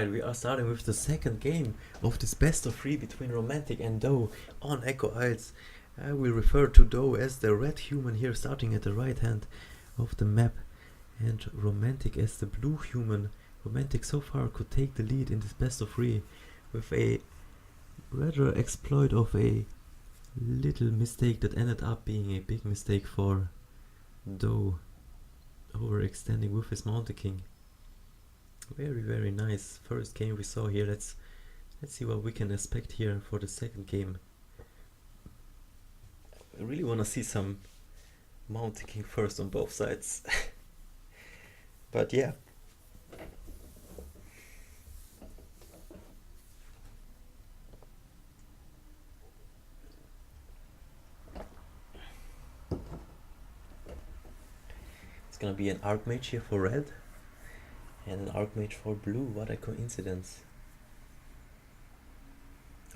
Alright, we are starting with the second game of this best of 3 between Romantic and Doe on Echo Isles. I will refer to Doe as the red human here, starting at the right hand of the map, and Romantic as the blue human. Romantic so far could take the lead in this best of 3 with a rather exploit of a little mistake that ended up being a big mistake for Doe, overextending with his Mountain King. Very nice first game we saw here. Let's see what we can expect here for the second game. I really want to see some Mountain King first on both sides. But yeah. It's gonna be an Archmage here for red and an Archmage for blue. What a coincidence.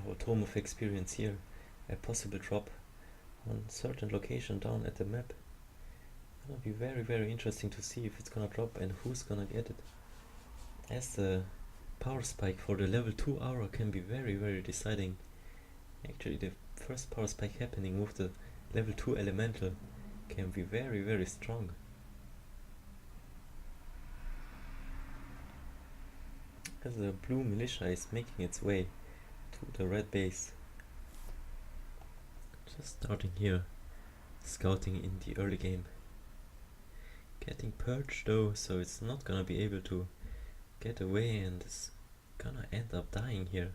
Our Tome of Experience here. A possible drop on certain location down at the map. Gonna be very interesting to see if it's gonna drop and who's gonna get it, as the power spike for the level 2 aura can be very deciding. Actually, the first power spike happening with the level 2 elemental can be very strong. As the blue militia is making its way to the red base. Just starting here, scouting in the early game. Getting purged though, so it's not gonna be able to get away and is gonna end up dying here.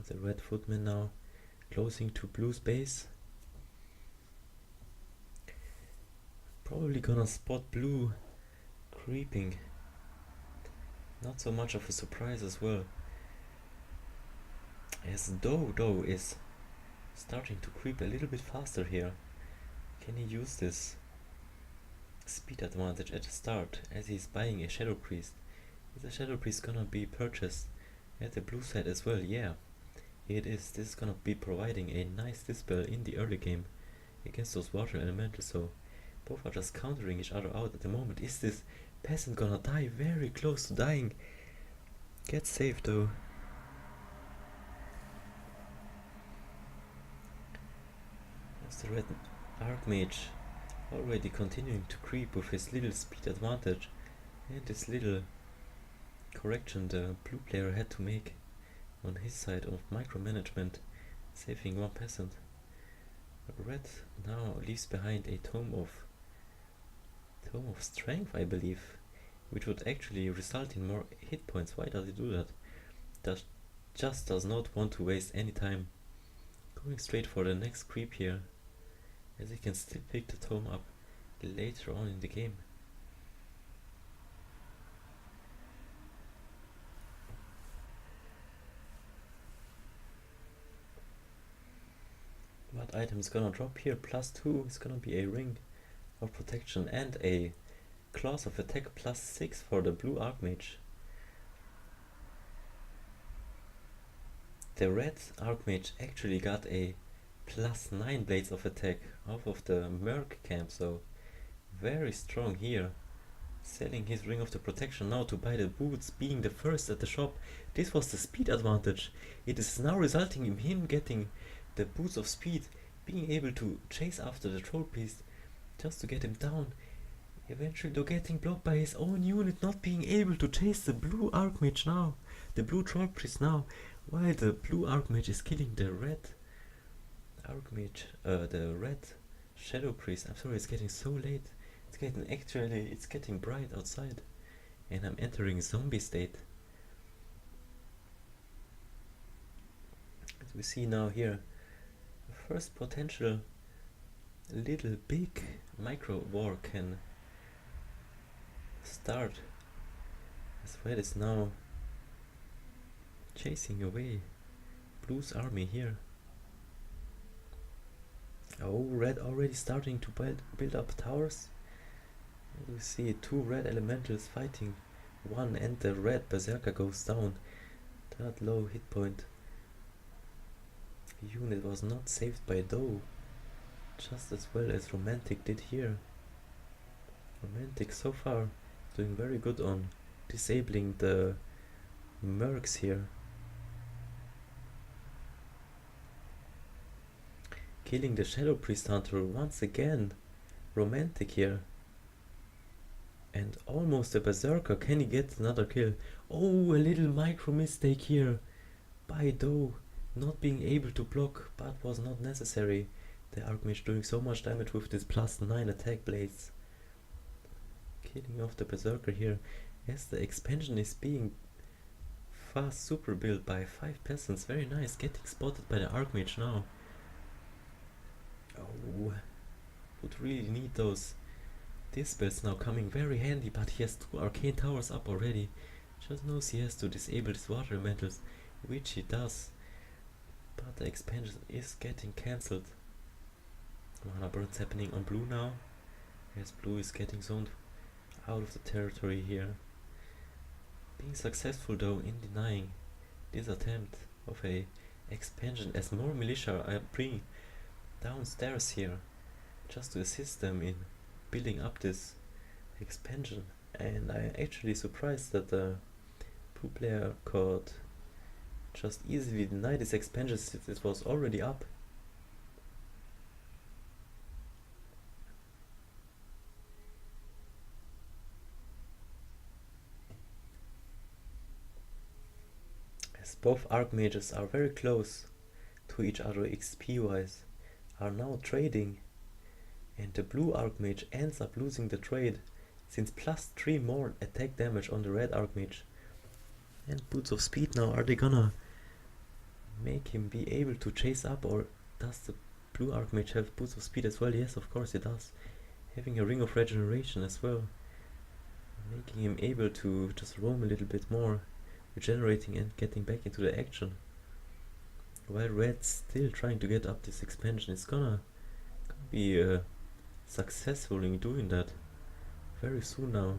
The red footman now closing to blue's base. Probably gonna spot blue creeping. Not so much of a surprise as well, as Doe is starting to creep a little bit faster here. Can he use this speed advantage at the start as he's buying a Shadow Priest? Is the Shadow Priest gonna be purchased at the blue side as well? Yeah, it is. This is gonna be providing a nice dispel in the early game against those water elementals, so both are just countering each other out at the moment. Is this peasant gonna die? Very close to dying. Get saved though. There's the red Archmage already continuing to creep with his little speed advantage and this little correction the blue player had to make on his side of micromanagement, saving one peasant. Red now leaves behind a Tome of Strength, I believe, which would actually result in more hit points. Why does he do that? Just does not want to waste any time. Going straight for the next creep here, as he can still pick the Tome up later on in the game. What item is gonna drop here? +2 is gonna be a ring of protection and a class of attack +6 for the blue Archmage. The red Archmage actually got a +9 blades of attack off of the Merc camp, so very strong here. Selling his ring of the protection now to buy the boots, being the first at the shop. This was the speed advantage. It is now resulting in him getting the boots of speed, being able to chase after the troll priest just to get him down. Eventually though getting blocked by his own unit, not being able to chase the blue Archmage now, the blue troll priest now, while the blue Archmage is killing the red Archmage, the red Shadow Priest. I'm sorry, it's getting so late. It's getting bright outside and I'm entering zombie state. As we see now here, the first potential little big micro war can start, as red is now chasing away blue's army here. Oh, red already starting to build up towers. As we see 2 red elementals fighting one, and the red berserker goes down. That low hit point unit was not saved by Doe. just as well as Romantic did here. Romantic so far doing very good on disabling the mercs here. Killing the Shadow Priest Hunter once again. Romantic here. And almost a Berserker. Can he get another kill? Oh, a little micro mistake here by Doe. Not being able to block, but was not necessary. The Archmage doing so much damage with this +9 attack blades. Killing off the Berserker here. As the expansion is being fast super built by 5 peasants. Very nice. Getting spotted by the Archmage now. Oh, would really need those dispels now coming very handy, but he has 2 arcane towers up already. Just knows he has to disable his water elementals, which he does. But the expansion is getting cancelled. Mana burns happening on blue now, as blue is getting zoned out of the territory here. Being successful though in denying this attempt of a expansion, as more militia are being downstairs here just to assist them in building up this expansion. And I'm actually surprised that the blue player could just easily deny this expansion since it was already up. As both archmages are very close to each other XP wise, are now trading, and the blue archmage ends up losing the trade since +3 more attack damage on the red archmage. And boots of speed now, are they gonna make him be able to chase up, or does the blue archmage have boots of speed as well? Yes, of course it does. Having a ring of regeneration as well, making him able to just roam a little bit more, regenerating and getting back into the action. While red's still trying to get up this expansion, it's gonna be successful in doing that very soon now,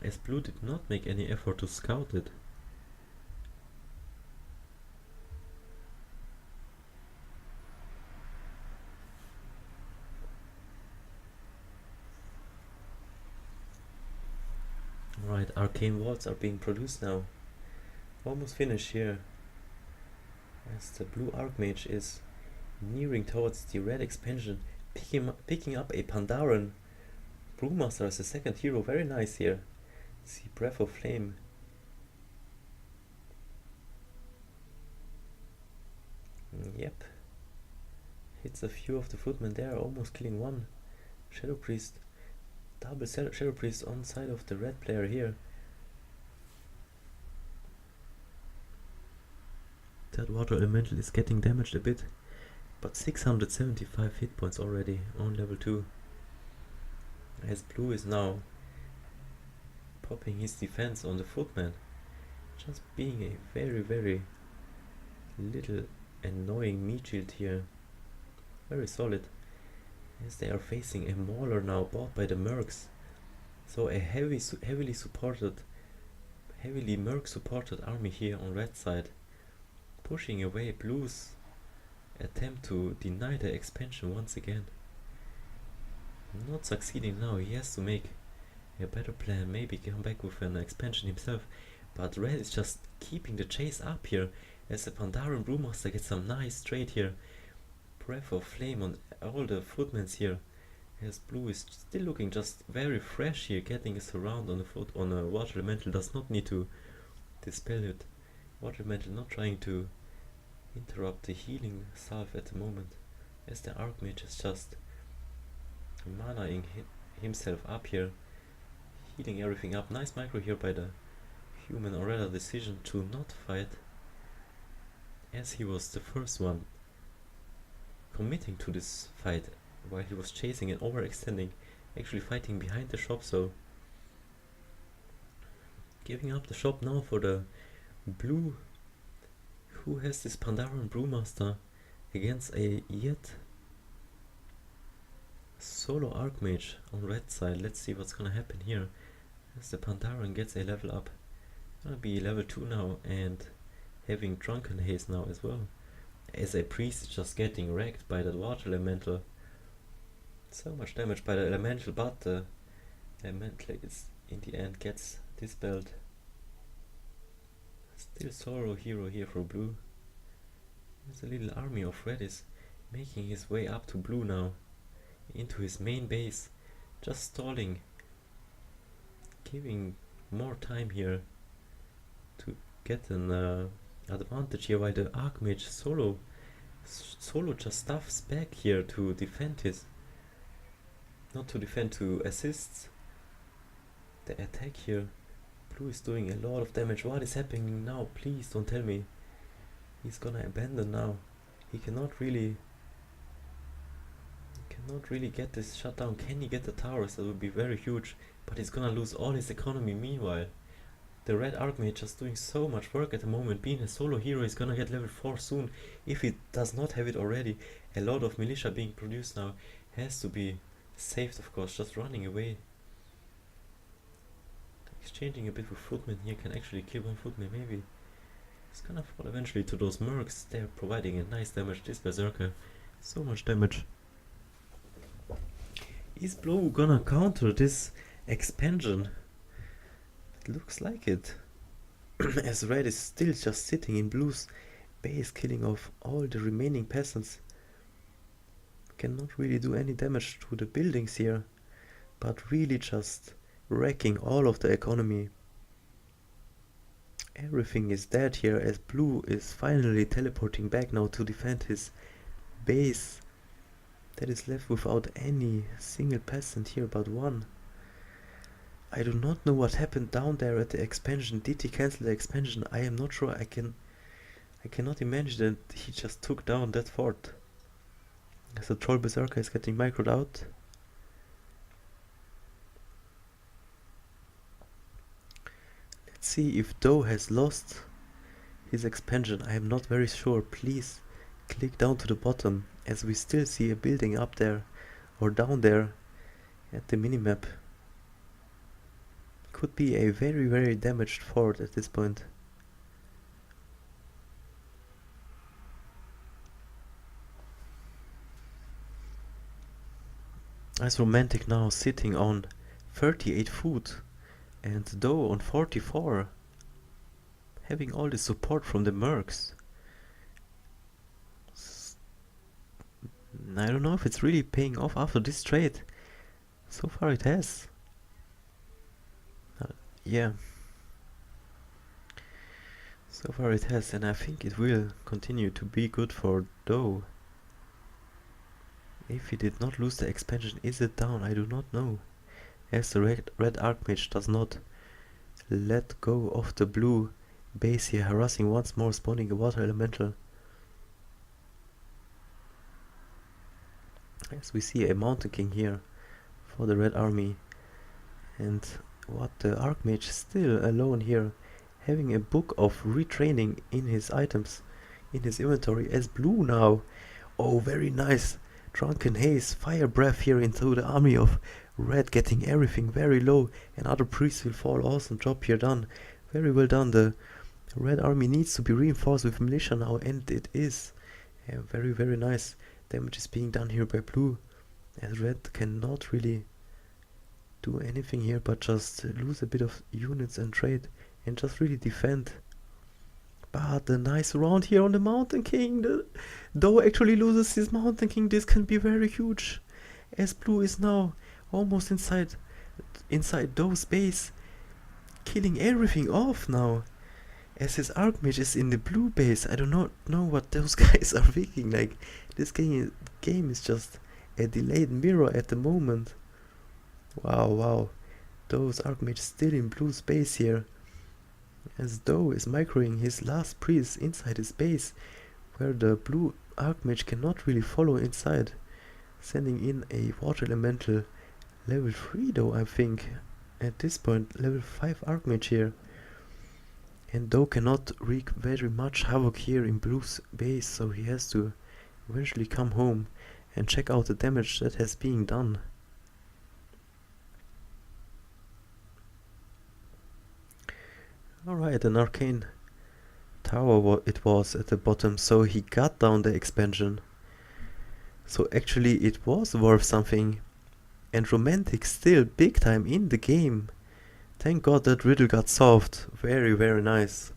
as blue did not make any effort to scout it. Right, arcane wards are being produced now. Almost finished here, as the blue archmage is nearing towards the red expansion, picking up a Pandaren Brewmaster as a second hero. Very nice here. See, Breath of Flame. Yep. Hits a few of the footmen there, almost killing one. Shadow Priest. Double Shadow Priest on side of the red player here. That water elemental is getting damaged a bit, but 675 hit points already on level 2. As blue is now popping his defense on the footman, just being a very little annoying meat shield here. Very solid, as they are facing a mauler now bought by the mercs. So a heavily merc supported army here on red side, pushing away blue's attempt to deny the expansion once again. Not succeeding now. He has to make a better plan, maybe come back with an expansion himself, but red is just keeping the chase up here, as the Pandaren Brewmaster gets some nice trade here. Breath of Flame on all the footmen here, as blue is still looking just very fresh here, getting a surround on a water elemental. Does not need to dispel it. Water elemental not trying to interrupt the healing salve at the moment, as the archmage is just manaing himself up here, healing everything up. Nice micro here by the human, or rather decision to not fight, as he was the first one committing to this fight while he was chasing and overextending, actually fighting behind the shop. So giving up the shop now for the blue, who has this Pandaren Brewmaster against a yet solo archmage on red side. Let's see what's gonna happen here, as the Pandaren gets a level up. Gonna be level 2 now, and having Drunken Haze now as well. as a priest is just getting wrecked by that water elemental. So much damage by the elemental, but the elemental is in the end gets dispelled. Still solo hero here for blue. There's a little army of red is making his way up to blue now, into his main base, just stalling, giving more time here to get an advantage here, while the Archmage solo just stuffs back here to defend his, not to defend, to assist the attack here. Blue is doing a lot of damage. What is happening now? Please don't tell me he's gonna abandon now. He cannot really get this shut down. Can he get the towers? That would be very huge, but he's gonna lose all his economy meanwhile. The red Archmage just doing so much work at the moment. Being a solo hero, is gonna get level 4 soon, if he does not have it already. A lot of militia being produced now, has to be saved, of course. Just running away, exchanging a bit with footmen here, can actually kill one footman maybe. He's gonna fall eventually to those mercs. They're providing a nice damage. This berserker, so much damage. Is blue gonna counter this expansion? It looks like it. As red is still just sitting in blue's base, killing off all the remaining peasants. Cannot really do any damage to the buildings here, but really just wrecking all of the economy. Everything is dead here, as blue is finally teleporting back now to defend his base. That is left without any single peasant here but one. I do not know what happened down there at the expansion. Did he cancel the expansion? I am not sure. I cannot imagine that he just took down that fort. As the troll berserker is getting microed out. Let's see if Doe has lost his expansion. I am not very sure. Please click down to the bottom, as we still see a building up there or down there at the minimap. Could be a very damaged fort at this point. As Romantic now sitting on 38 food and Doe on 44, having all the support from the mercs. I don't know if it's really paying off after this trade. So far it has. Yeah. So far it has, and I think it will continue to be good for Doe. If he did not lose the expansion, is it down? I do not know. As the red Archmage does not let go of the blue base here, harassing once more, spawning a water elemental. As we see a Mountain King here for the red army. And what, the Archmage still alone here, having a book of retraining in his items, in his inventory, as blue now. Oh, very nice. Drunken Haze, Fire Breath here into the army of red, getting everything very low. And other priests will fall. Awesome job here done. Very well done. The red army needs to be reinforced with militia now, and it is. Yeah, very nice. Damage is being done here by blue, as red cannot really do anything here but just lose a bit of units and trade and just really defend. But a nice round here on the Mountain King. Though actually loses his Mountain King, this can be very huge, as blue is now almost inside Doe's base, killing everything off now. As his Archmage is in the blue base. I do not know what those guys are thinking. Like, this game is just a delayed mirror at the moment. Wow. Doe's Archmage still in blue space here, as Doe is microing his last priest inside his base, where the blue Archmage cannot really follow inside, sending in a water elemental level 3 though, I think. At this point, level 5 Archmage here. And Doe cannot wreak very much havoc here in blue's base, so he has to eventually come home and check out the damage that has been done. Alright, an arcane tower it was at the bottom, so he got down the expansion. So actually it was worth something. And Romantic still big time in the game. Thank God that riddle got solved. Very, very nice.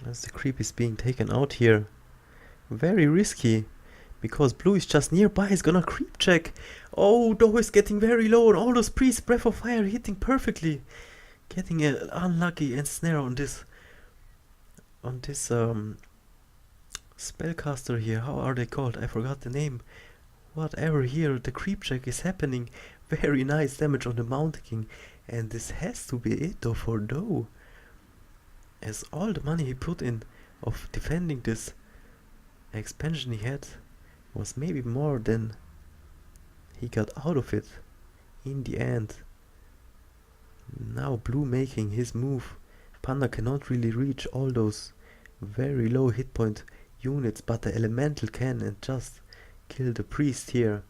As the creep is being taken out here. Very risky. Because blue is just nearby, he's gonna creep check. Oh, Doe is getting very low and all those priests, breath of fire hitting perfectly. Getting an unlucky and snare on this spellcaster here. How are they called? I forgot the name. Whatever here, the creep check is happening. Very nice damage on the Mountain King. And this has to be it though for Doe. As all the money he put in of defending this expansion he had was maybe more than he got out of it in the end. Now blue making his move. Panda cannot really reach all those very low hit point units, but the elemental can and just kill the priest here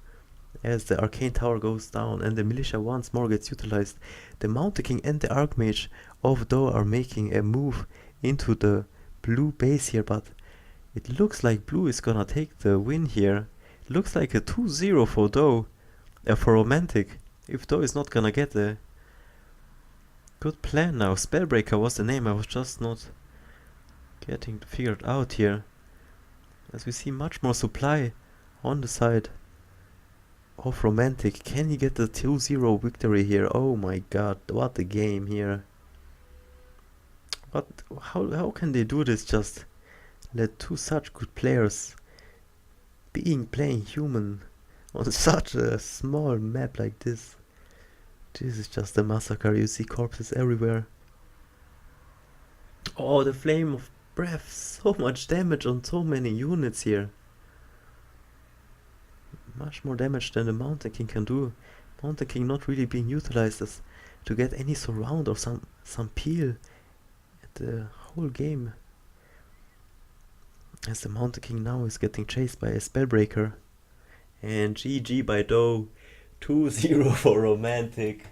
as the arcane tower goes down and the militia once more gets utilized. The Mountain King and the Archmage of Doe are making a move into the blue base here, but it looks like blue is gonna take the win here. It looks like a 2-0 for Doe, for Romantic, if Doe is not gonna get a good plan now. Spellbreaker was the name, I was just not getting figured out here. As we see much more supply on the side of Romantic. Can he get the 2-0 victory here? Oh my god, what a game here. How can they do this? Just let two such good players playing human on such a small map like this. This is just a massacre. You see corpses everywhere. Oh, the flame of breath. So much damage on so many units here. Much more damage than the Mountain King can do. Mountain King not really being utilized as to get any surround or some peel at the whole game. As the Mountain King now is getting chased by a Spellbreaker. And GG by Doe. 2-0 for Romantic.